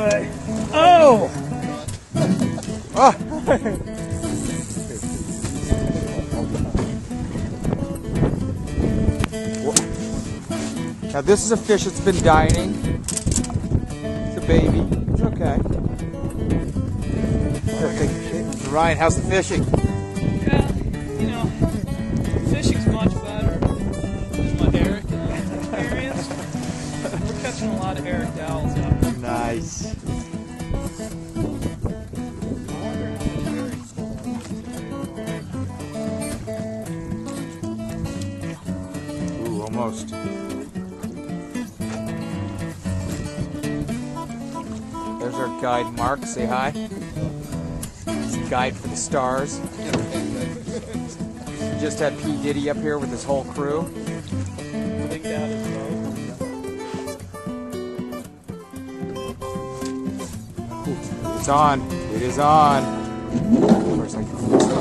boy. Oh! Oh! Now this is a fish that's been dining. It's a baby. It's okay. Ryan, how's the fishing? Yeah, you know, fishing's much better than what Eric experienced. We're catching a lot of Eric dowels out there. Nice. Ooh, almost. There's our guide, Mark. Say hi. He's a guide for the stars. We just had P. Diddy up here with his whole crew. Linked out his boat. It's on. It is on. Of course, I can fix it.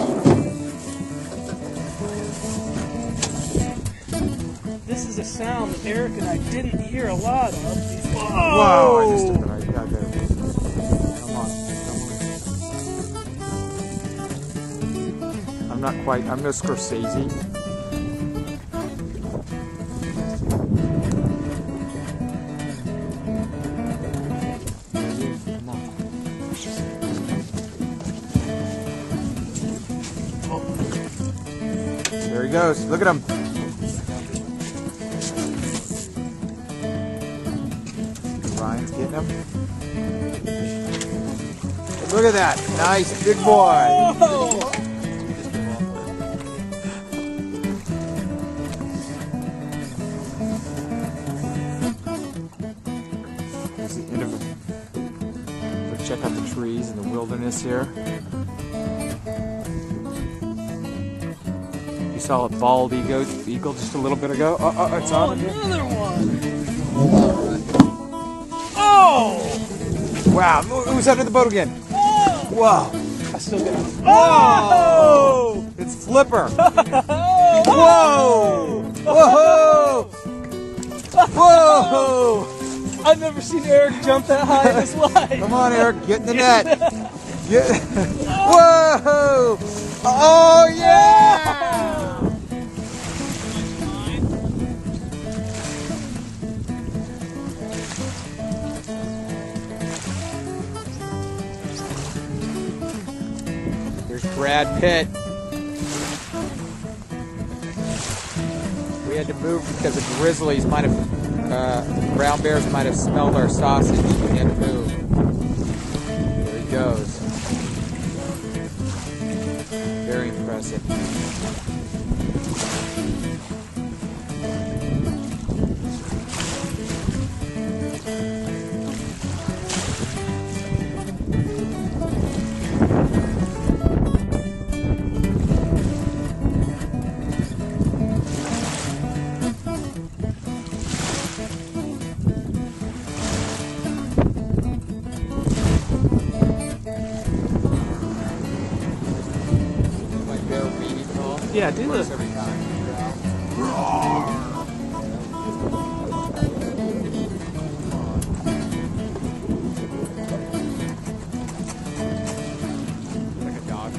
This is a sound that Eric and I didn't hear a lot of before. Wow! I just took it right. Yeah, I got it. Come on. I'm not quite. I'm no Scorsese. There he goes. Look at him. Ryan's getting him. Look at that. Nice big boy. Oh! There's the end of it. Let's check out the trees and the wilderness here. You saw a bald eagle just a little bit ago. It's on again. Another one. Oh! Wow, who's under the boat again? Oh! Wow. I still got it. Oh! It's Flipper. Whoa! Whoa! Whoa! I've never seen Eric jump that high in his life. Come on, Eric, get in the net. Get. Whoa! Oh yeah! Here's Brad Pitt. We had to move because the grizzlies might have, brown bears might have smelled our sausage. We had to move. There he goes. Very impressive. Yeah, do this. Every time. Like a dog.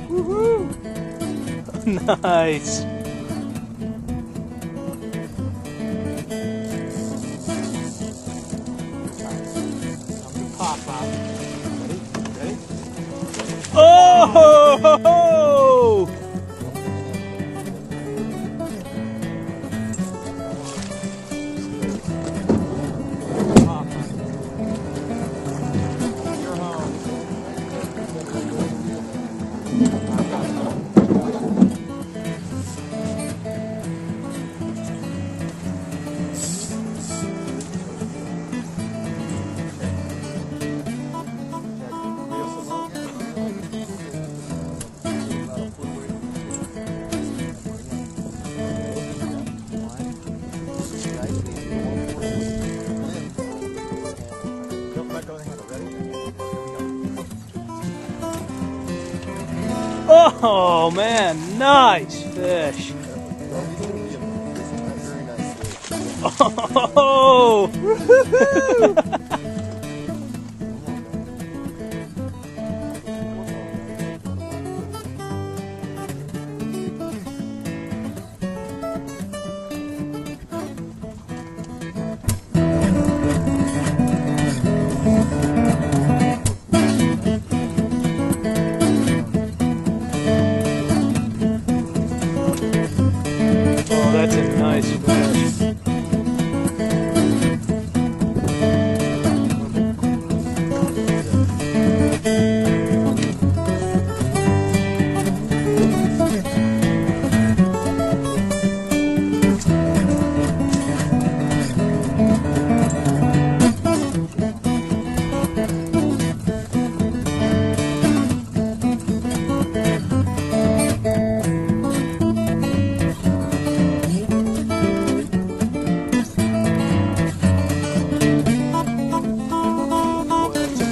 Woohoo! Nice. Ready? Oh! Oh man, nice fish. Oh! Oh, that's a nice fish.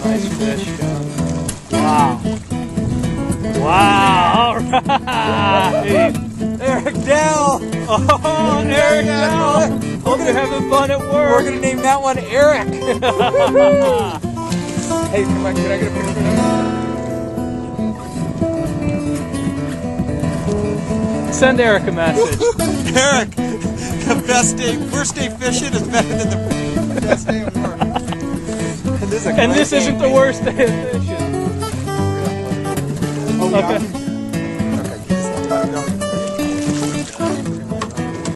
Nice fish. Wow. Wow. All right. Eric Dell! Oh, Eric Dell. Hope you're having fun at We're work. gonna name that one Eric. Hey, come on, can I get a picture of Send Eric a message. Eric, the best day, worst day fishing is better than the best day of work. And this, is a And great this isn't day the worst day of fishing. Oh, Okay.